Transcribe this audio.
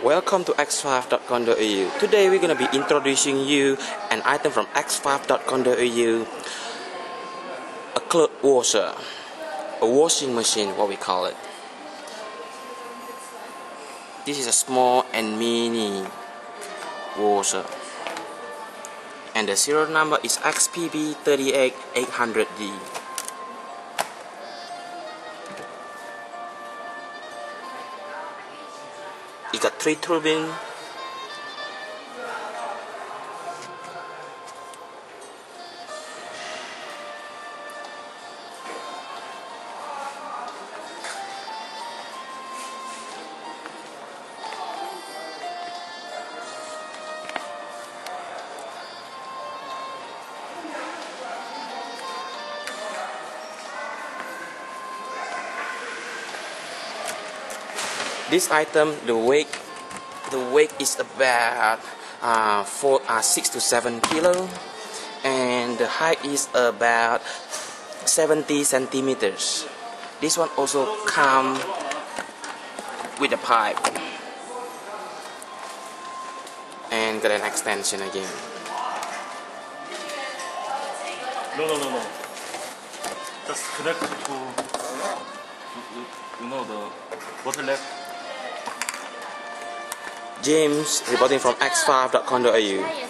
Welcome to x5.com.au. Today we're going to be introducing you an item from x5.com.au, a clothes washer, a washing machine, what we call it. This is a small and mini washer, and the serial number is xpg38-800d. It got 3 turbines. This item, the weight is about 6 to 7 kilo, and the height is about 70 centimeters. This one also comes with a pipe and got an extension again. No. Just connect to the bottleneck. James reporting from x5.com.au.